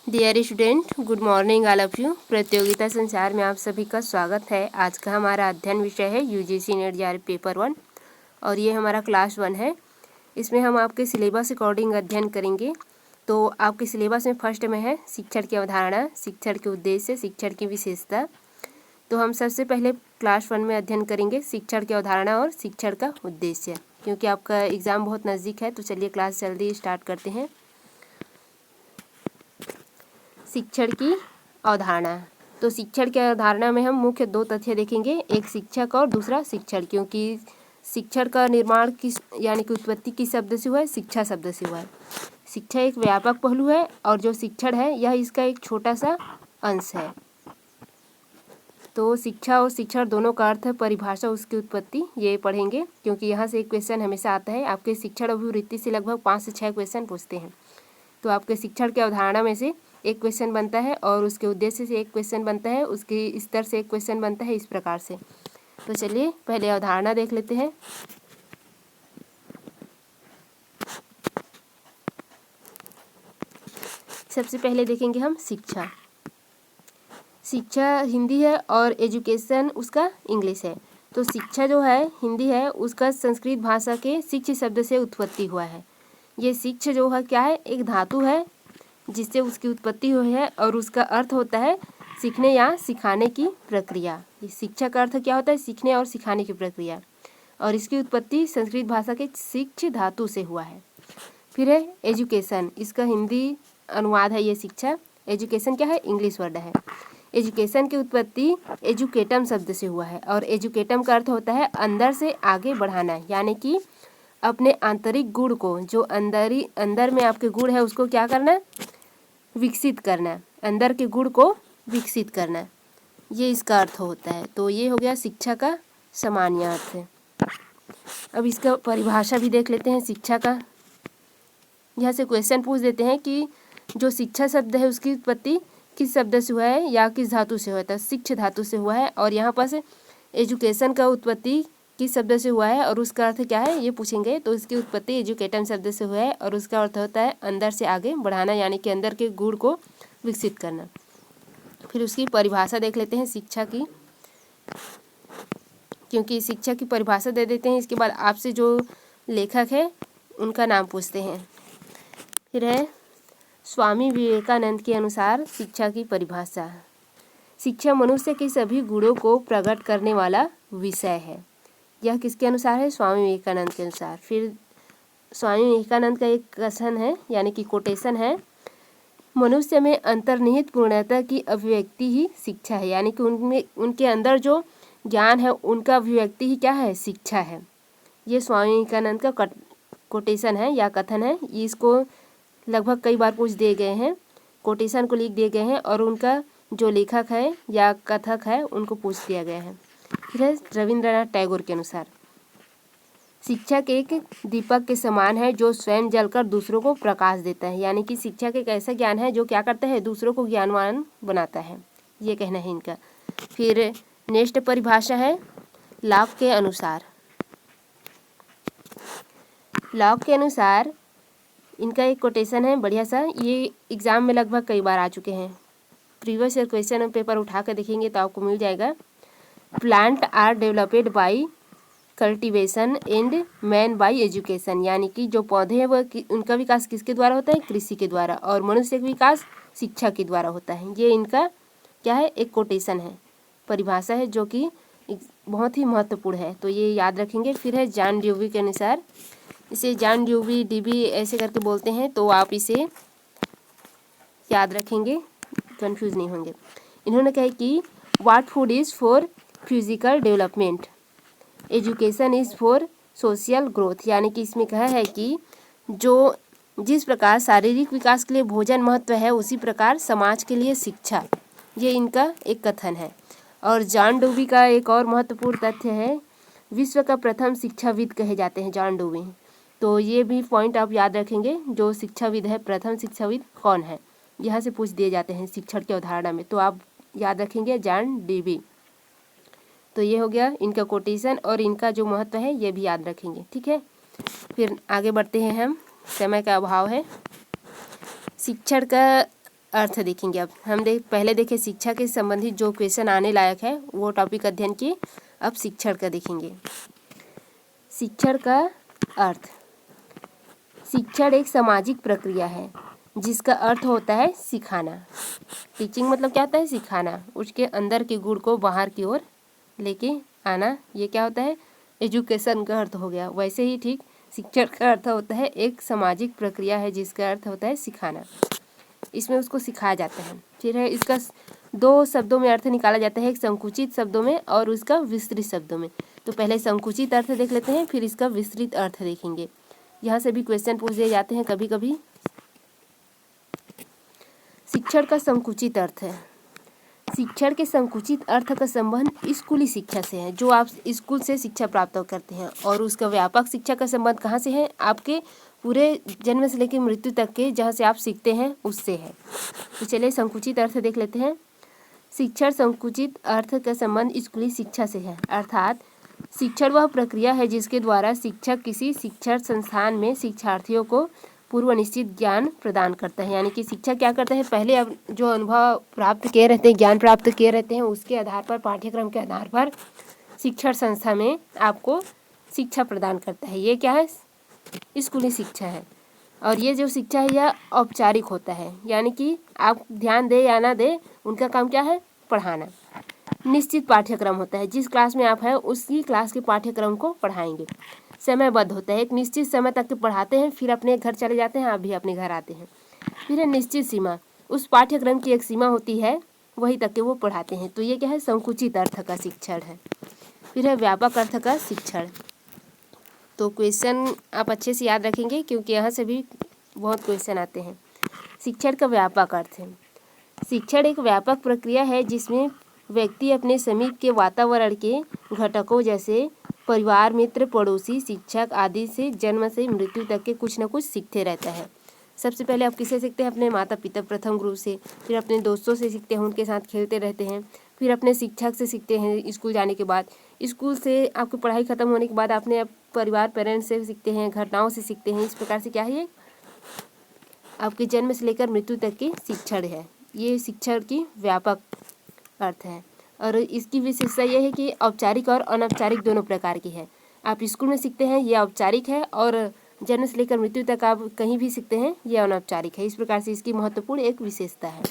Dear student, good morning all of you. प्रतियोगिता संसार में आप सभी का स्वागत है। आज का हमारा अध्ययन विषय है यूजीसी नेट जेआरएफ पेपर 1 और ये हमारा क्लास 1 है। इसमें हम आपके सिलेबस अकॉर्डिंग अध्ययन करेंगे। तो आपके सिलेबस में फर्स्ट में है शिक्षण की अवधारणा, शिक्षण के उद्देश्य, शिक्षण की विशेषता। तो हम सबसे पहले क्लास 1 में अध्ययन करेंगे शिक्षण की अवधारणा और शिक्षण का उद्देश्य, क्योंकि आपका एग्ज़ाम बहुत नज़दीक है। तो चलिए क्लास जल्दी स्टार्ट करते हैं। शिक्षण की अवधारणा। तो शिक्षण की अवधारणा में हम मुख्य दो तथ्य देखेंगे, एक शिक्षक और दूसरा शिक्षण, क्योंकि शिक्षण का निर्माण किस यानी कि उत्पत्ति किस शब्द से हुआ है? शिक्षा शब्द से हुआ है। शिक्षा एक व्यापक पहलू है और जो शिक्षण है यह इसका एक छोटा सा अंश है। तो शिक्षा और शिक्षण दोनों का अर्थ, परिभाषा, उसकी उत्पत्ति ये पढ़ेंगे, क्योंकि यहाँ से एक क्वेश्चन हमेशा आता है। आपके शिक्षण अभिवृत्ति से लगभग 5 से 6 क्वेश्चन पूछते हैं। तो आपके शिक्षण की अवधारणा में से एक क्वेश्चन बनता है और उसके उद्देश्य से एक क्वेश्चन बनता है, उसके स्तर से एक क्वेश्चन बनता है, इस प्रकार से। तो चलिए पहले अवधारणा देख लेते हैं। सबसे पहले देखेंगे हम शिक्षा। शिक्षा हिंदी है और एजुकेशन उसका इंग्लिश है। तो शिक्षा जो है हिंदी है, उसका संस्कृत भाषा के शिक्ष शब्द से उत्पत्ति हुआ है। ये शिक्ष जो है क्या है? एक धातु है जिससे उसकी उत्पत्ति हुई है और उसका अर्थ होता है सीखने या सिखाने की प्रक्रिया। ये शिक्षा का अर्थ क्या होता है? सीखने और सिखाने की प्रक्रिया। और इसकी उत्पत्ति संस्कृत भाषा के शिक्ष धातु से हुआ है। फिर है एजुकेशन, इसका हिंदी अनुवाद है ये शिक्षा। एजुकेशन क्या है? इंग्लिश वर्ड है। एजुकेशन की उत्पत्ति एजुकेटम शब्द से हुआ है और एजुकेटम का अर्थ होता है अंदर से आगे बढ़ाना, यानी कि अपने आंतरिक गुण को, जो अंदर में आपके गुण है उसको क्या करना? विकसित करना, अंदर के गुण को विकसित करना, ये इसका अर्थ होता है। तो ये हो गया शिक्षा का सामान्य अर्थ। अब इसका परिभाषा भी देख लेते हैं शिक्षा का। यहाँ से क्वेश्चन पूछ देते हैं कि जो शिक्षा शब्द है उसकी उत्पत्ति किस शब्द से हुआ है या किस धातु से हुआ है? तो शिक्ष धातु से हुआ है। और यहाँ पर एजुकेशन का उत्पत्ति किस शब्द से हुआ है और उसका अर्थ क्या है ये पूछेंगे। तो इसकी उत्पत्ति एजुकेटम शब्द से हुआ है और उसका अर्थ होता है अंदर से आगे बढ़ाना, यानी कि अंदर के गुण को विकसित करना। फिर उसकी परिभाषा देख लेते हैं शिक्षा की, क्योंकि शिक्षा की परिभाषा दे देते हैं, इसके बाद आपसे जो लेखक है उनका नाम पूछते हैं। फिर है स्वामी विवेकानंद के अनुसार शिक्षा की परिभाषा। शिक्षा मनुष्य के सभी गुणों को प्रकट करने वाला विषय है। यह किसके अनुसार है? स्वामी विवेकानंद के अनुसार। फिर स्वामी विवेकानंद का एक कथन है, यानी कि कोटेशन है, मनुष्य में अंतर्निहित पूर्णता की अभिव्यक्ति ही शिक्षा है, यानी कि उनमें उनके अंदर जो ज्ञान है उनका अभिव्यक्ति ही क्या है? शिक्षा है। ये स्वामी विवेकानंद का कोटेशन है या कथन है। इसको लगभग कई बार पूछ दिए गए हैं, कोटेशन को लिख दिए गए हैं और उनका जो लेखक है या कथक है उनको पूछ दिया गया है। फिर है रविंद्रनाथ टैगोर के अनुसार शिक्षा के एक दीपक के समान है जो स्वयं जलकर दूसरों को प्रकाश देता है, यानी कि शिक्षा एक ऐसा ज्ञान है जो क्या करता है? दूसरों को ज्ञानवान बनाता है, ये कहना है इनका। फिर नेक्स्ट परिभाषा है लॉक के अनुसार। लॉक के अनुसार इनका एक कोटेशन है बढ़िया सा, ये एग्जाम में लगभग कई बार आ चुके हैं। प्रीवियस ईयर क्वेश्चन पेपर उठा कर देखेंगे तो आपको मिल जाएगा। Plant are developed by cultivation and man by education, यानी कि जो पौधे हैं वह उनका विकास किसके द्वारा होता है? कृषि के द्वारा। और मनुष्य का विकास शिक्षा के द्वारा होता है। ये इनका क्या है? एक कोटेशन है, परिभाषा है, जो कि बहुत ही महत्वपूर्ण है, तो ये याद रखेंगे। फिर है जॉन ड्यूवी के अनुसार, इसे जॉन ड्यूवी डीबी ऐसे करके बोलते हैं, तो आप इसे याद रखेंगे, कंफ्यूज नहीं होंगे। इन्होंने कहा कि what food is for physical development, education is for social growth, यानी कि इसमें कहा है कि जो जिस प्रकार शारीरिक विकास के लिए भोजन महत्व है उसी प्रकार समाज के लिए शिक्षा, ये इनका एक कथन है। और जॉन डूवी का एक और महत्वपूर्ण तथ्य है, विश्व का प्रथम शिक्षाविद कहे जाते हैं जॉन डूवी। तो ये भी पॉइंट आप याद रखेंगे, जो शिक्षाविद है, प्रथम शिक्षाविद कौन है, यहाँ से पूछ दिए जाते हैं शिक्षण की अवधारणा में, तो आप याद रखेंगे जॉन डूवी। तो ये हो गया इनका कोटेशन और इनका जो महत्व है ये भी याद रखेंगे, ठीक है। फिर आगे बढ़ते हैं हम, समय का अभाव है। शिक्षण का अर्थ देखेंगे। अब हम पहले देखे शिक्षा के संबंधित जो क्वेश्चन आने लायक है वो टॉपिक अध्ययन किए। अब शिक्षण का देखेंगे। शिक्षण का अर्थ। शिक्षण एक सामाजिक प्रक्रिया है जिसका अर्थ होता है सिखाना। टीचिंग मतलब क्या होता है? सिखाना, उसके अंदर के गुण को बाहर की ओर लेके आना, ये क्या होता है? एजुकेशन का अर्थ हो गया। वैसे ही ठीक शिक्षण का अर्थ होता है एक सामाजिक प्रक्रिया है जिसका अर्थ होता है सिखाना। इसमें उसको सिखाया जाता है। फिर है इसका 2 शब्दों में अर्थ निकाला जाता है, एक संकुचित शब्दों में और उसका विस्तृत शब्दों में। तो पहले संकुचित अर्थ देख लेते हैं, फिर इसका विस्तृत अर्थ देखेंगे। यहाँ से भी क्वेश्चन पूछ दिए जाते हैं कभी कभी। शिक्षण का संकुचित अर्थ है। शिक्षण के संकुचित अर्थ का संबंध स्कूली शिक्षा से है, जो आप स्कूल से शिक्षा प्राप्त करते हैं, और उसका व्यापक शिक्षा का संबंध कहाँ से है? आपके पूरे जन्म से लेकर मृत्यु तक के जहाँ से आप सीखते हैं उससे है। तो चलिए संकुचित अर्थ देख लेते हैं। शिक्षण संकुचित अर्थ का संबंध स्कूली शिक्षा से है, अर्थात शिक्षण वह प्रक्रिया है जिसके द्वारा शिक्षक किसी शिक्षण संस्थान में शिक्षार्थियों को पूर्व निश्चित ज्ञान प्रदान करता है। यानी कि शिक्षक क्या करता है? पहले अब जो अनुभव प्राप्त किए रहते हैं, ज्ञान प्राप्त किए रहते हैं, उसके आधार पर, पाठ्यक्रम के आधार पर शिक्षण संस्था में आपको शिक्षा प्रदान करता है। ये क्या है? स्कूली शिक्षा है। और ये जो शिक्षा है यह औपचारिक होता है, यानी कि आप ध्यान दें या ना दें, उनका काम क्या है? पढ़ाना। निश्चित पाठ्यक्रम होता है, जिस क्लास में आप हैं उसी क्लास के पाठ्यक्रम को पढ़ाएंगे। समयबद्ध होता है, एक निश्चित समय तक के पढ़ाते हैं, फिर अपने घर चले जाते हैं, आप भी अपने घर आते हैं। फिर है निश्चित सीमा, उस पाठ्यक्रम की एक सीमा होती है, वही तक के वो पढ़ाते हैं। तो ये क्या है? संकुचित अर्थ का शिक्षण है। फिर है व्यापक अर्थ का शिक्षण। तो क्वेश्चन आप अच्छे से याद रखेंगे क्योंकि यहाँ से भी बहुत क्वेश्चन आते हैं। शिक्षण का व्यापक अर्थ है। शिक्षण एक व्यापक प्रक्रिया है जिसमें व्यक्ति अपने समीप के वातावरण के घटकों जैसे परिवार, मित्र, पड़ोसी, शिक्षक आदि से जन्म से मृत्यु तक के कुछ न कुछ सीखते रहता है। सबसे पहले आप किससे सीखते हैं? अपने माता पिता, प्रथम गुरु से। फिर अपने दोस्तों से सीखते हैं, उनके साथ खेलते रहते हैं। फिर अपने शिक्षक से सीखते हैं स्कूल जाने के बाद। स्कूल से आपकी पढ़ाई खत्म होने के बाद अपने परिवार, पेरेंट्स से सीखते हैं, घटनाओं से सीखते हैं। इस प्रकार से क्या है? ये आपके जन्म से लेकर मृत्यु तक की शिक्षण है। ये शिक्षण की व्यापक अर्थ है। और इसकी विशेषता यह है कि औपचारिक और अनौपचारिक दोनों प्रकार की है। आप स्कूल में सीखते हैं, ये औपचारिक है, और जन्म से लेकर मृत्यु तक आप कहीं भी सीखते हैं, ये अनौपचारिक है। इस प्रकार से इसकी महत्वपूर्ण एक विशेषता है।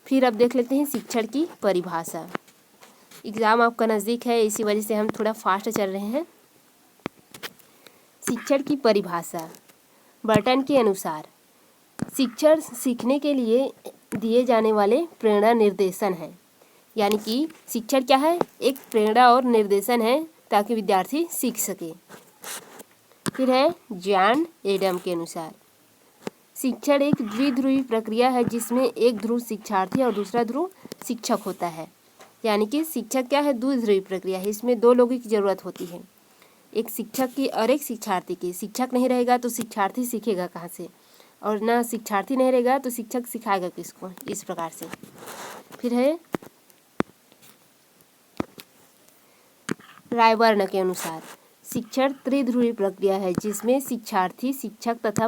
फिर अब देख लेते हैं शिक्षण की परिभाषा। एग्ज़ाम आपका नज़दीक है, इसी वजह से हम थोड़ा फास्ट चल रहे हैं। शिक्षण की परिभाषा बर्टन के अनुसार शिक्षण सीखने के लिए दिए जाने वाले प्रेरणा निर्देशन है। यानी कि शिक्षण क्या है? एक प्रेरणा और निर्देशन है ताकि विद्यार्थी सीख सके। फिर है जॉन एडम के अनुसार शिक्षण एक द्विध्रुवी प्रक्रिया है जिसमें एक ध्रुव शिक्षार्थी और दूसरा ध्रुव शिक्षक होता है। यानी कि शिक्षक क्या है? द्विध्रुवी प्रक्रिया है, इसमें 2 लोगों की ज़रूरत होती है, एक शिक्षक की और एक शिक्षार्थी की। शिक्षक नहीं रहेगा तो शिक्षार्थी सीखेगा कहाँ से, और ना शिक्षार्थी नहीं रहेगा तो शिक्षक सिखाएगा किसको। इस प्रकार से। फिर है रायबर्न के अनुसार शिक्षण त्रिध्रुवी प्रक्रिया है जिसमें शिक्षार्थी, शिक्षक तथा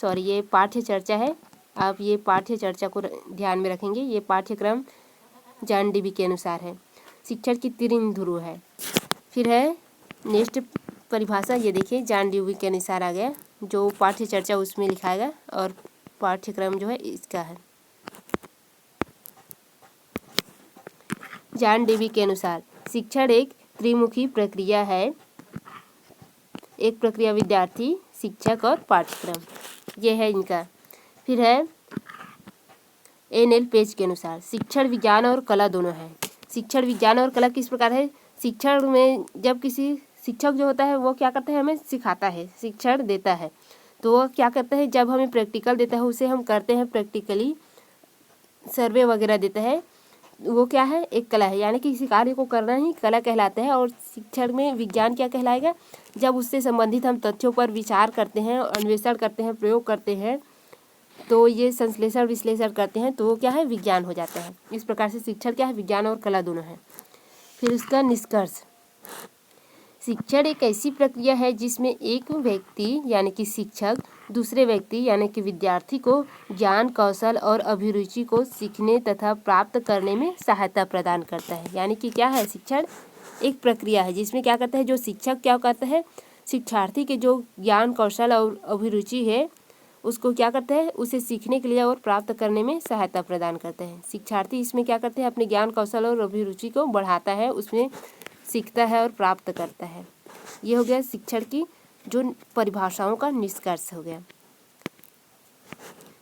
ये पाठ्य चर्चा है। आप ये पाठ्य चर्चा को ध्यान में रखेंगे। ये पाठ्यक्रम जॉन डीबी के अनुसार है। शिक्षण की 3 ध्रुव है। फिर है नेक्स्ट परिभाषा, ये देखिए जॉन डीबी के अनुसार आ गया, जो पाठ्य चर्चा उसमें लिखाएगा और पाठ्यक्रम जो है इसका है। जॉन डीबी के अनुसार शिक्षण एक त्रिमुखी प्रक्रिया है। एक प्रक्रिया विद्यार्थी, शिक्षक और पाठ्यक्रम, ये है इनका। फिर है एन.एल. पेज के अनुसार शिक्षण विज्ञान और कला दोनों है। शिक्षण विज्ञान और कला किस प्रकार है? शिक्षण में जब किसी शिक्षक जो होता है वो क्या करता है? हमें सिखाता है, शिक्षण देता है। तो वो क्या करता है? जब हमें प्रैक्टिकल देता है उसे हम करते हैं, प्रैक्टिकली सर्वे वगैरह देता है, वो क्या है? एक कला है। यानी कि किसी कार्य को करना ही कला कहलाता है। और शिक्षण में विज्ञान क्या कहलाएगा? जब उससे संबंधित हम तथ्यों पर विचार करते हैं, अन्वेषण करते हैं, प्रयोग करते हैं, तो ये संश्लेषण विश्लेषण करते हैं, तो वो क्या है? विज्ञान हो जाता है। इस प्रकार से शिक्षण क्या है? विज्ञान और कला दोनों है। फिर उसका निष्कर्ष, शिक्षण एक ऐसी प्रक्रिया है जिसमें एक व्यक्ति यानी कि शिक्षक दूसरे व्यक्ति यानी कि विद्यार्थी को ज्ञान, कौशल और अभिरुचि को सीखने तथा प्राप्त करने में सहायता प्रदान करता है। यानी कि क्या है, शिक्षण एक प्रक्रिया है जिसमें क्या करता है, जो शिक्षक क्या करता है, शिक्षार्थी के जो ज्ञान, कौशल और अभिरुचि है उसको क्या करता है, उसे सीखने के लिए और प्राप्त करने में सहायता प्रदान करता है। शिक्षार्थी इसमें क्या करते हैं, अपने ज्ञान, कौशल और अभिरुचि को बढ़ाता है, उसमें सीखता है और प्राप्त करता है। ये हो गया शिक्षण की जो परिभाषाओं का निष्कर्ष हो गया।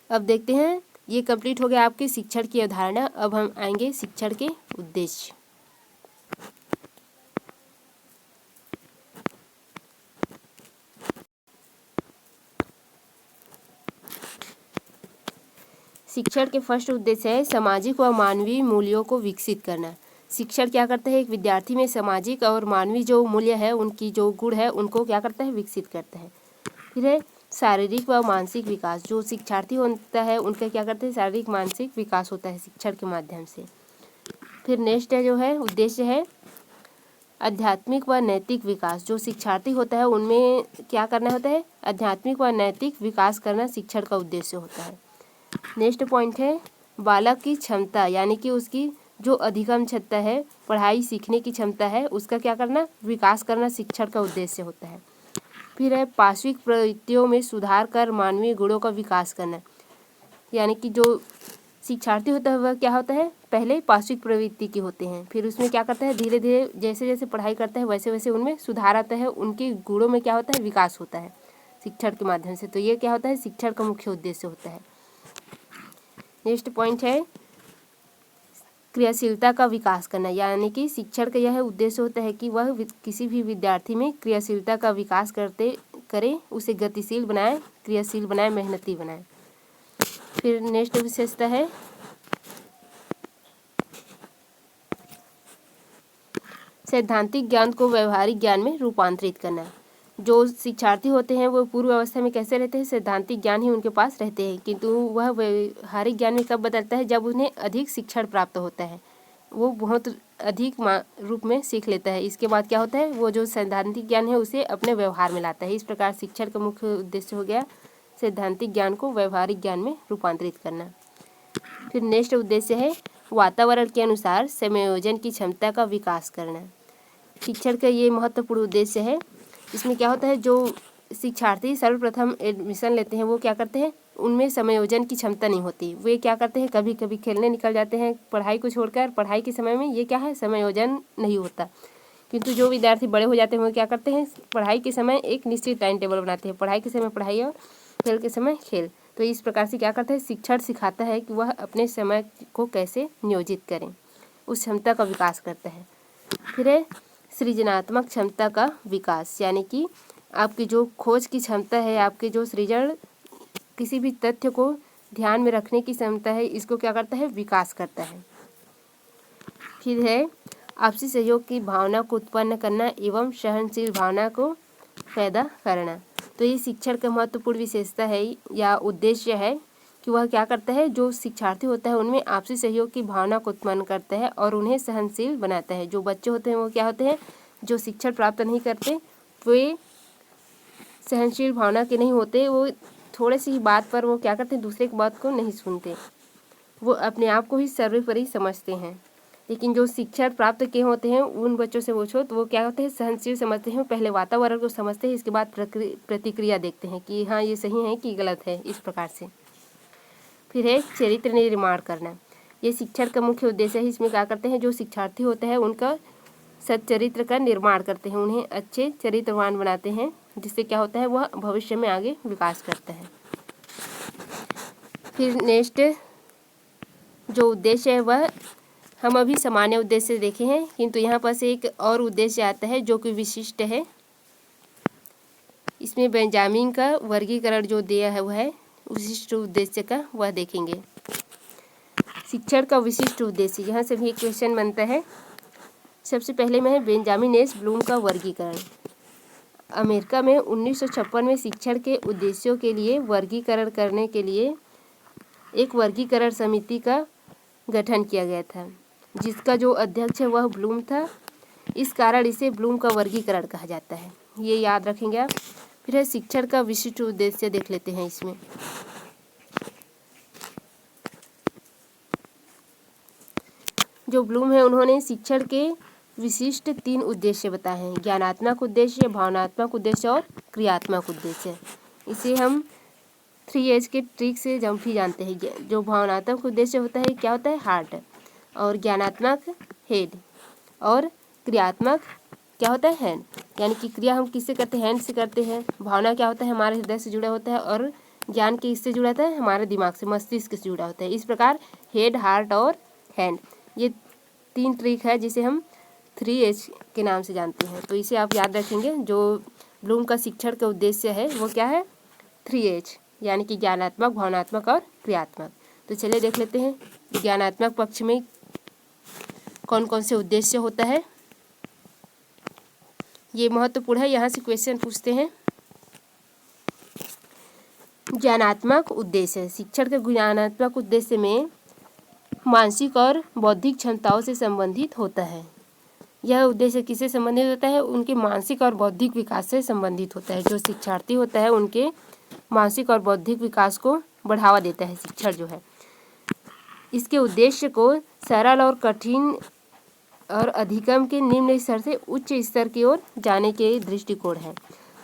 अब देखते हैं, ये कंप्लीट हो गया आपके शिक्षण की अवधारणा। अब हम आएंगे शिक्षण के उद्देश्य। शिक्षण के फर्स्ट उद्देश्य है सामाजिक व मानवीय मूल्यों को विकसित करना। शिक्षण क्या करता है, एक विद्यार्थी में सामाजिक और मानवीय जो मूल्य है, उनकी जो गुण है, उनको क्या करता है, विकसित करता है। फिर है शारीरिक व मानसिक विकास। जो शिक्षार्थी होता है उनका क्या करते हैं, शारीरिक मानसिक विकास होता है शिक्षण के माध्यम से। फिर नेक्स्ट है जो है उद्देश्य है आध्यात्मिक व नैतिक विकास। जो शिक्षार्थी होता है उनमें क्या करना होता है, आध्यात्मिक व नैतिक विकास करना शिक्षण का उद्देश्य होता है। नेक्स्ट पॉइंट है बालक की क्षमता, यानी कि उसकी जो अधिगम क्षमता है, पढ़ाई सीखने की क्षमता है, उसका क्या करना, विकास करना शिक्षण का उद्देश्य होता है। फिर है पार्श्विक प्रवृत्तियों में सुधार कर मानवीय गुणों का विकास करना। यानी कि जो शिक्षार्थी होता है वह क्या होता है, पहले पार्श्विक प्रवृत्ति के होते हैं, फिर उसमें क्या करता है, धीरे धीरे जैसे जैसे पढ़ाई करता है वैसे वैसे उनमें सुधार आता है, उनके गुणों में क्या होता है, विकास होता है शिक्षण के माध्यम से। तो ये क्या होता है, शिक्षण का मुख्य उद्देश्य होता है। नेक्स्ट पॉइंट है क्रियाशीलता का विकास करना। यानी कि शिक्षण का यह उद्देश्य होता है कि वह किसी भी विद्यार्थी में क्रियाशीलता का विकास करे, उसे गतिशील बनाए, क्रियाशील बनाए, मेहनती बनाए। फिर नेक्स्ट विशेषता है सैद्धांतिक ज्ञान को व्यवहारिक ज्ञान में रूपांतरित करना। जो शिक्षार्थी होते हैं वो पूर्व अवस्था में कैसे रहते हैं, सैद्धांतिक ज्ञान ही उनके पास रहते हैं, किंतु वह व्यवहारिक ज्ञान में कब बदलता है, जब उन्हें अधिक शिक्षण प्राप्त होता है, वो बहुत अधिक रूप में सीख लेता है। इसके बाद क्या होता है, वो जो सैद्धांतिक ज्ञान है उसे अपने व्यवहार में लाता है। इस प्रकार शिक्षण का मुख्य उद्देश्य हो गया सैद्धांतिक ज्ञान को व्यवहारिक ज्ञान में रूपांतरित करना। फिर नेक्स्ट उद्देश्य है वातावरण के अनुसार समायोजन की क्षमता का विकास करना। शिक्षण का ये महत्वपूर्ण उद्देश्य है। इसमें क्या होता है, जो शिक्षार्थी सर्वप्रथम एडमिशन लेते हैं वो क्या करते हैं, उनमें समायोजन की क्षमता नहीं होती, वे क्या करते हैं, कभी कभी खेलने निकल जाते हैं, पढ़ाई को छोड़कर। पढ़ाई के समय में ये क्या है, समायोजन नहीं होता। किंतु जो विद्यार्थी बड़े हो जाते हैं वो क्या करते हैं, पढ़ाई के समय एक निश्चित टाइम टेबल बनाते हैं, पढ़ाई के समय पढ़ाई और खेल के समय खेल। तो इस प्रकार से क्या करते हैं, शिक्षण सिखाता है कि वह अपने समय को कैसे नियोजित करें, उस क्षमता का विकास करता है। फिर है सृजनात्मक क्षमता का विकास। यानी कि आपकी जो खोज की क्षमता है, आपके जो सृजन, किसी भी तथ्य को ध्यान में रखने की क्षमता है, इसको क्या करता है, विकास करता है। फिर है आपसी सहयोग की भावना को उत्पन्न करना एवं सहनशील भावना को पैदा करना। तो ये शिक्षण का महत्वपूर्ण विशेषता है या उद्देश्य है कि वह क्या करता है, जो शिक्षार्थी होता है उनमें आपसी सहयोग की भावना को उत्पन्न करता है और उन्हें सहनशील बनाता है। जो बच्चे होते हैं वो क्या होते हैं, जो शिक्षण प्राप्त नहीं करते वे सहनशील भावना के नहीं होते, वो थोड़े सी ही बात पर वो क्या करते हैं, दूसरे की बात को नहीं सुनते, वो अपने आप को ही सर्वोपरि समझते हैं। लेकिन जो शिक्षण प्राप्त किए होते हैं उन बच्चों से पूछो तो वो क्या होते हैं, सहनशील समझते हैं, पहले वातावरण को समझते हैं, इसके बाद प्रतिक्रिया देखते हैं कि हाँ ये सही है कि गलत है, इस प्रकार से। फिर है चरित्र निर्माण करना। ये शिक्षण का मुख्य उद्देश्य है। इसमें क्या करते हैं, जो शिक्षार्थी होते हैं उनका सच्चरित्र का निर्माण करते हैं, उन्हें अच्छे चरित्रवान बनाते हैं, जिससे क्या होता है, वह भविष्य में आगे विकास करता है। फिर नेक्स्ट जो उद्देश्य है वह हम अभी सामान्य उद्देश्य देखे हैं, किंतु यहाँ पर से एक और उद्देश्य आता है जो कि विशिष्ट है। इसमें बेंजामिन का वर्गीकरण जो दिया है वह है विशिष्ट उद्देश्य का, वह देखेंगे। शिक्षण का विशिष्ट उद्देश्य, यहाँ से भी एक क्वेश्चन बनता है। सबसे पहले में है बेंजामिन एस ब्लूम का वर्गीकरण। अमेरिका में 1956 में शिक्षण के उद्देश्यों के लिए वर्गीकरण करने के लिए एक वर्गीकरण समिति का गठन किया गया था, जिसका जो अध्यक्ष है वह ब्लूम था। इस कारण इसे ब्लूम का वर्गीकरण कहा जाता है, ये याद रखेंगे आप। फिर है शिक्षण का विशिष्ट उद्देश्य, देख लेते हैं इसमें। जो ब्लूम है उन्होंने शिक्षण के विशिष्ट 3 उद्देश्य बताए हैं, ज्ञानात्मक उद्देश्य, भावनात्मक उद्देश्य और क्रियात्मक उद्देश्य। इसे हम 3H के ट्रिक से जब भी जानते हैं। जो भावनात्मक उद्देश्य होता है क्या होता है, हार्ट, और ज्ञानात्मक हेड, और क्रियात्मक क्या होता है, हैंड। यानी कि क्रिया हम किससे करते हैं, हैंड से करते हैं। भावना क्या होता है, हमारे हृदय से जुड़ा होता है, और ज्ञान किससे जुड़ा होता है, हमारे दिमाग से, मस्तिष्क से जुड़ा होता है। इस प्रकार हेड, हार्ट और हैंड, ये 3 ट्रिक है जिसे हम 3H के नाम से जानते हैं। तो इसे आप याद रखेंगे। जो ब्लूम का शिक्षण का उद्देश्य है वो क्या है, 3H, यानी कि ज्ञानात्मक, भावनात्मक और क्रियात्मक। तो चलिए देख लेते हैं ज्ञानात्मक पक्ष में कौन कौन से उद्देश्य होता है। ये महत्वपूर्ण है, यहाँ से क्वेश्चन पूछते हैं। ज्ञानात्मक उद्देश्य, शिक्षण के ज्ञानात्मक उद्देश्य में मानसिक और बौद्धिक क्षमताओं से संबंधित होता है। यह उद्देश्य किससे संबंधित होता है, उनके मानसिक और बौद्धिक विकास से संबंधित होता है। जो शिक्षार्थी होता है उनके मानसिक और बौद्धिक विकास को बढ़ावा देता है शिक्षण जो है। इसके उद्देश्य को सरल और कठिन और अधिगम के निम्न स्तर से उच्च स्तर की ओर जाने के दृष्टिकोण है।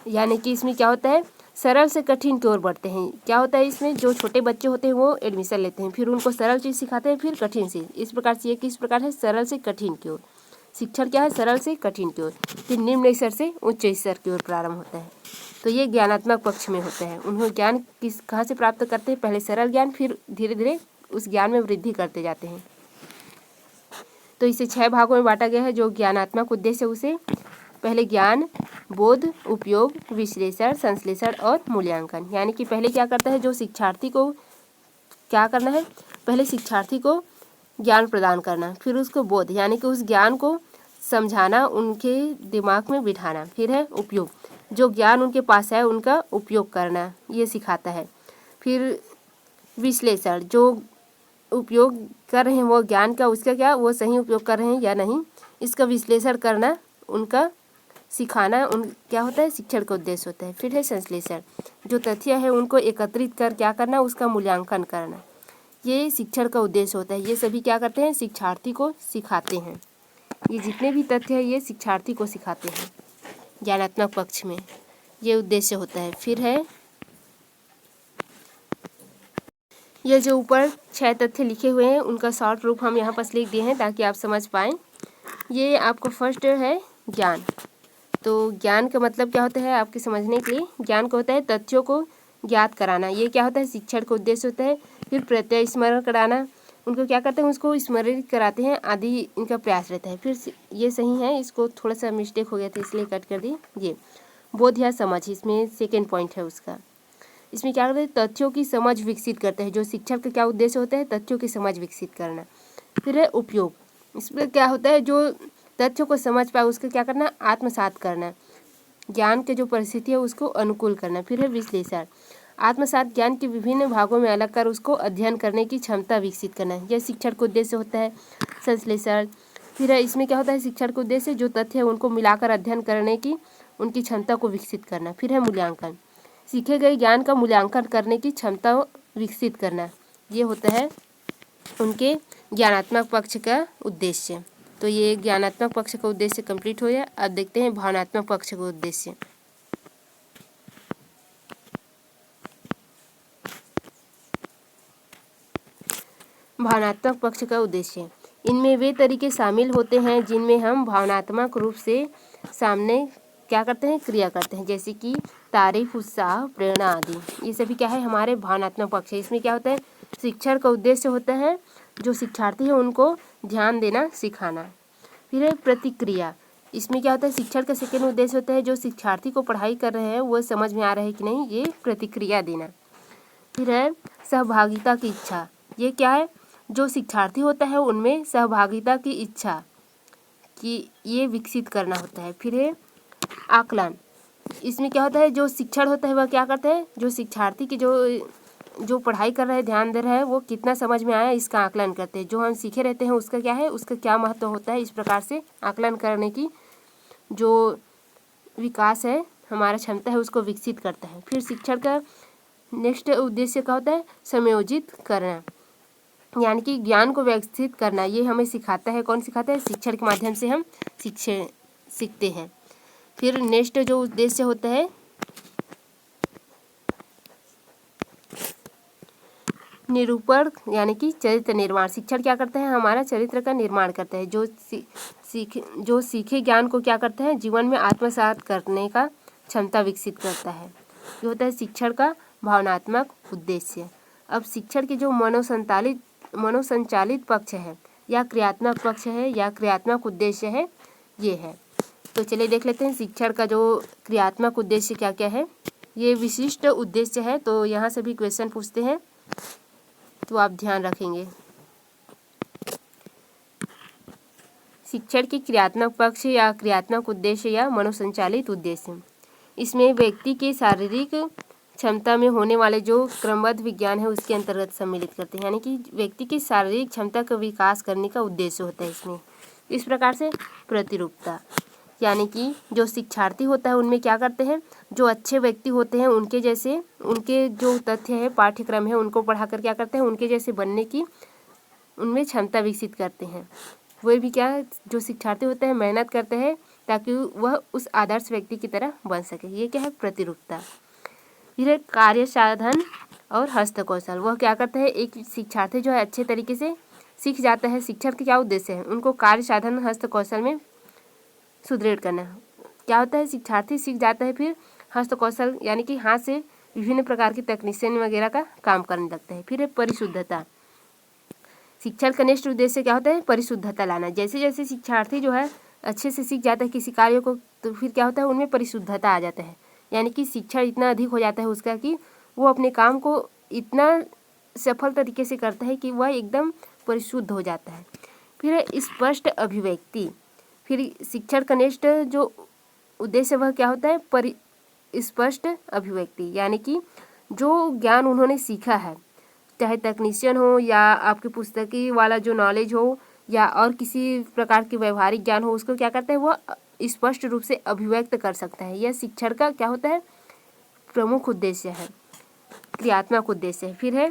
यानी कि इसमें क्या होता है, सरल से कठिन की ओर बढ़ते हैं। क्या होता है इसमें, जो छोटे बच्चे होते हैं वो एडमिशन लेते हैं, फिर उनको सरल चीज़ सिखाते हैं, फिर कठिन चीज़। इस प्रकार से ये किस प्रकार है, सरल से कठिन की ओर। शिक्षण क्या है, सरल से कठिन की ओर, फिर निम्न स्तर से उच्च स्तर की ओर प्रारंभ होता है। तो ये ज्ञानात्मक पक्ष में होता है। उन्होंने ज्ञान कहाँ से प्राप्त करते हैं, पहले सरल ज्ञान, फिर धीरे धीरे उस ज्ञान में वृद्धि करते जाते हैं। तो इसे 6 भागों में बांटा गया है। जो ज्ञानात्मक उद्देश्य उसे पहले ज्ञान, बोध, उपयोग, विश्लेषण, संश्लेषण और मूल्यांकन। यानी कि पहले क्या करता है, जो शिक्षार्थी को क्या करना है, पहले शिक्षार्थी को ज्ञान प्रदान करना, फिर उसको बोध यानी कि उस ज्ञान को समझाना, उनके दिमाग में बिठाना। फिर है उपयोग, जो ज्ञान उनके पास है उनका उपयोग करना, ये सिखाता है। फिर विश्लेषण, जो उपयोग कर रहे हैं वो ज्ञान का, उसका क्या, वो सही उपयोग कर रहे हैं या नहीं, इसका विश्लेषण करना, उनका सिखाना, उन क्या होता है, शिक्षण का उद्देश्य होता है। फिर है संश्लेषण, जो तथ्य है उनको एकत्रित कर क्या करना, उसका मूल्यांकन करना, ये शिक्षण का उद्देश्य होता है। ये सभी क्या करते हैं, शिक्षार्थी को सिखाते हैं। ये जितने भी तथ्य है ये शिक्षार्थी को सिखाते हैं। ज्ञानात्मक पक्ष में ये उद्देश्य होता है। फिर है ये जो ऊपर 6 तथ्य लिखे हुए हैं उनका शॉर्ट रूप हम यहाँ पर लिख दिए हैं ताकि आप समझ पाएँ। ये आपको फर्स्ट है ज्ञान। तो ज्ञान का मतलब क्या होता है आपके समझने के लिए, ज्ञान को होता है तथ्यों को ज्ञात कराना, ये क्या होता है, शिक्षण का उद्देश्य होता है। फिर प्रत्यय स्मरण कराना, उनको क्या करते हैं, उसको स्मरण कराते हैं आदि इनका प्रयास रहता है। फिर ये सही है, इसको थोड़ा सा मिस्टेक हो गया था इसलिए कट कर दी। ये बोध या समझ, इसमें सेकेंड पॉइंट है उसका। इसमें क्या करते हैं, तथ्यों की समझ विकसित करते हैं। जो शिक्षक का क्या उद्देश्य होता है, तथ्यों की समझ विकसित करना। फिर है उपयोग, इसमें क्या होता है, जो तथ्यों को समझ पाए उसका क्या करना, आत्मसात करना, ज्ञान के जो परिस्थिति है उसको अनुकूल करना। फिर है विश्लेषण, आत्मसात ज्ञान के विभिन्न भागों में अलग कर उसको अध्ययन करने की क्षमता विकसित करना, यह शिक्षण का उद्देश्य होता है। संश्लेषण, फिर है इसमें क्या होता है, शिक्षण का उद्देश्य जो तथ्य है उनको मिलाकर अध्ययन करने की उनकी क्षमता को विकसित करना। फिर है मूल्यांकन, सीखे गए ज्ञान का मूल्यांकन करने की क्षमता विकसित करना, ये होता है उनके ज्ञानात्मक पक्ष का उद्देश्य। तो ये ज्ञानात्मक पक्ष का उद्देश्य कंप्लीट हो गया। अब देखते हैं भावनात्मक पक्ष का उद्देश्य। भावनात्मक पक्ष का उद्देश्य, इनमें वे तरीके शामिल होते हैं जिनमें हम भावनात्मक रूप से सामने क्या करते हैं, क्रिया करते हैं, जैसे कि तारीफ, उत्साह, प्रेरणा आदि। ये सभी क्या है, हमारे भावनात्मक पक्ष है। इसमें क्या होता है, शिक्षण का उद्देश्य होता है जो शिक्षार्थी है उनको ध्यान देना, सिखाना। फिर है प्रतिक्रिया, इसमें क्या होता है, शिक्षण का सेकेंड उद्देश्य होता है जो शिक्षार्थी को पढ़ाई कर रहे हैं वो समझ में आ रहा है कि नहीं, ये प्रतिक्रिया देना। फिर है सहभागिता की इच्छा, ये क्या है, जो शिक्षार्थी होता है उनमें सहभागिता की इच्छा कि ये विकसित करना होता है। फिर है आकलन, इसमें क्या होता है, जो शिक्षण होता है वह क्या करता है, जो शिक्षार्थी की जो पढ़ाई कर रहा है, ध्यान दे रहा है, वो कितना समझ में आया इसका आकलन करते हैं। जो हम सीखे रहते हैं उसका क्या है, उसका क्या महत्व होता है, इस प्रकार से आकलन करने की जो विकास है हमारा क्षमता है उसको विकसित करता है। फिर शिक्षण का नेक्स्ट उद्देश्य क्या होता है? समयोजित करना, यानी कि ज्ञान को विकसित करना। ये हमें सिखाता है, कौन सिखाता है? शिक्षण के माध्यम से हम सीखते हैं। फिर नेक्स्ट जो उद्देश्य होता है निरूपण, यानी कि चरित्र निर्माण। शिक्षण क्या करता है? हमारा चरित्र का निर्माण करता है। जो सीखे ज्ञान को क्या करता है? जीवन में आत्मसात करने का क्षमता विकसित करता है। ये होता है शिक्षण का भावनात्मक उद्देश्य। अब शिक्षण के जो मनोसंचालित पक्ष है या क्रियात्मक पक्ष है या क्रियात्मक उद्देश्य है, ये है। तो चलिए देख लेते हैं शिक्षण का जो क्रियात्मक उद्देश्य क्या क्या है। ये विशिष्ट उद्देश्य है, तो यहाँ से भी क्वेश्चन पूछते हैं, तो आप ध्यान रखेंगे। शिक्षण के क्रियात्मक पक्ष या क्रियात्मक उद्देश्य या मनोसंचालित उद्देश्य, इसमें व्यक्ति के शारीरिक क्षमता में होने वाले जो क्रमबद्ध विज्ञान है उसके अंतर्गत सम्मिलित करते हैं, यानी कि व्यक्ति की शारीरिक क्षमता का विकास करने का उद्देश्य होता है इसमें। इस प्रकार से प्रतिरूपता, यानी कि जो शिक्षार्थी होता है उनमें क्या करते हैं? जो अच्छे व्यक्ति होते हैं उनके जैसे, उनके जो तथ्य है, पाठ्यक्रम है, उनको पढ़ाकर क्या करते हैं? उनके जैसे बनने की उनमें क्षमता विकसित करते हैं। वह भी क्या, जो शिक्षार्थी होते हैं मेहनत करते हैं ताकि वह उस आदर्श व्यक्ति की तरह बन सके। ये क्या है? प्रतिरूपता। फिर कार्य साधन और हस्तकौशल, वह क्या करता है? एक शिक्षार्थी जो है अच्छे तरीके से सीख जाता है। शिक्षण के क्या उद्देश्य है? उनको कार्य साधन हस्तकौशल में सुदृढ़ करना। क्या होता है? शिक्षार्थी सीख जाता है, फिर हस्तकौशल यानी कि हाथ से विभिन्न प्रकार की तकनीशियन वगैरह का काम करने लगता है। फिर है परिशुद्धता। शिक्षण का नेक्स्ट उद्देश्य क्या होता है? परिशुद्धता लाना। जैसे जैसे शिक्षार्थी जो है अच्छे से सीख जाता है किसी कार्य को, तो फिर क्या होता है? उनमें परिशुद्धता आ जाता है, यानी कि शिक्षण इतना अधिक हो जाता है उसका कि वो अपने काम को इतना सफल तरीके से करता है कि वह एकदम परिशुद्ध हो जाता है। फिर है स्पष्ट अभिव्यक्ति। फिर शिक्षण का नेक्स्ट जो उद्देश्य वह क्या होता है? स्पष्ट अभिव्यक्ति, यानी कि जो ज्ञान उन्होंने सीखा है, चाहे तकनीशियन हो या आपके पुस्तकी वाला जो नॉलेज हो या और किसी प्रकार की व्यवहारिक ज्ञान हो, उसको क्या करता है? वह स्पष्ट रूप से अभिव्यक्त कर सकता है। यह शिक्षण का क्या होता है? प्रमुख उद्देश्य है, क्रियात्मक उद्देश्य है। फिर है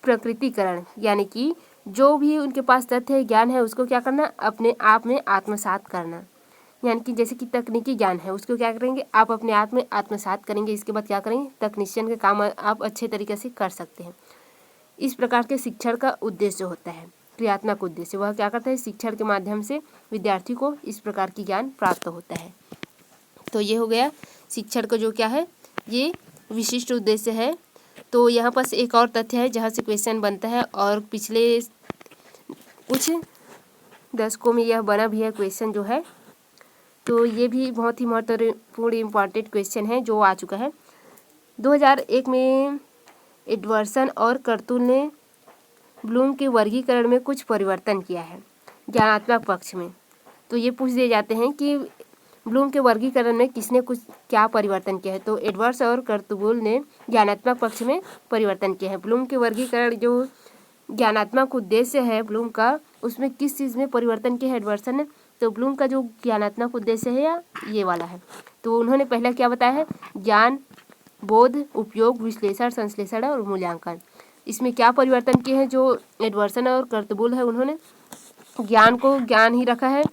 प्रकृतिकरण, यानी कि जो भी उनके पास तथ्य ज्ञान है उसको क्या करना? अपने आप में आत्मसात करना, यानी कि जैसे कि तकनीकी ज्ञान है उसको क्या करेंगे? आप अपने आप में आत्मसात करेंगे। इसके बाद क्या करेंगे? तकनीशियन के काम आप अच्छे तरीके से कर सकते हैं। इस प्रकार के शिक्षण का उद्देश्य होता है क्रियात्मक उद्देश्य। वह क्या करता है? शिक्षण के माध्यम से विद्यार्थी को इस प्रकार की ज्ञान प्राप्त होता है। तो ये हो गया शिक्षण का जो क्या है, ये विशिष्ट उद्देश्य है। तो यहाँ पर एक और तथ्य है जहाँ से क्वेश्चन बनता है, और पिछले कुछ दशकों में यह बना भी है क्वेश्चन जो है। तो ये भी बहुत ही महत्वपूर्ण इम्पॉर्टेंट क्वेश्चन है जो आ चुका है। 2001 में एडवर्सन और कर्तुल ने ब्लूम के वर्गीकरण में कुछ परिवर्तन किया है ज्ञानात्मक पक्ष में। तो ये पूछ दिए जाते हैं कि ब्लूम के वर्गीकरण में किसने कुछ क्या परिवर्तन किया है। तो एडवर्स और कर्तुल ने ज्ञानात्मक पक्ष में परिवर्तन किया है। ब्लूम के वर्गीकरण जो ज्ञानात्मक उद्देश्य है ब्लूम का, उसमें किस चीज़ में परिवर्तन किया है एडवर्सन ने? तो ब्लूम का जो ज्ञानात्मक उद्देश्य है या ये वाला है, तो उन्होंने पहला क्या बताया है? ज्ञान, बोध, उपयोग, विश्लेषण, संश्लेषण और मूल्यांकन। इसमें क्या परिवर्तन किए हैं जो एडवर्सन और कर्तुल है? उन्होंने ज्ञान को ज्ञान ही रखा है।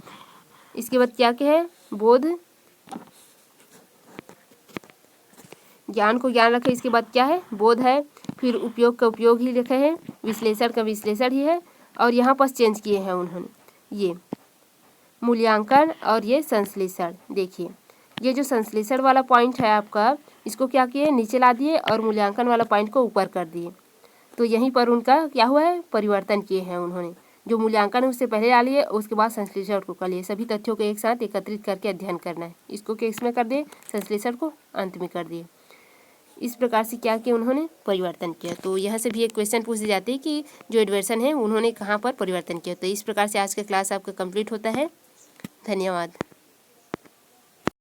इसके बाद क्या क्या है? बोध, ज्ञान को ज्ञान रखे। इसके बाद क्या है? बोध है। फिर उपयोग का उपयोग ही रखे हैं, विश्लेषण का विश्लेषण ही है, और यहाँ पर चेंज किए हैं उन्होंने ये मूल्यांकन और ये संश्लेषण। देखिए ये जो संश्लेषण वाला पॉइंट है आपका, इसको क्या किए? नीचे ला दिए, और मूल्यांकन वाला पॉइंट को ऊपर कर दिए। तो यहीं पर उनका क्या हुआ है? परिवर्तन किए हैं उन्होंने। जो मूल्यांकन है उससे पहले डालिए, उसके बाद संश्लेषण को कर लिए। सभी तथ्यों को एक साथ एकत्रित करके अध्ययन करना है। इसको किस में कर दिए? संश्लेषण को अंत में कर दिए। इस प्रकार से क्या किया उन्होंने? परिवर्तन किया। तो यहाँ से भी एक क्वेश्चन पूछ दी जाती है कि जो एडवर्सन है उन्होंने कहाँ पर परिवर्तन किया। तो इस प्रकार से आज का क्लास आपका कंप्लीट होता है। धन्यवाद।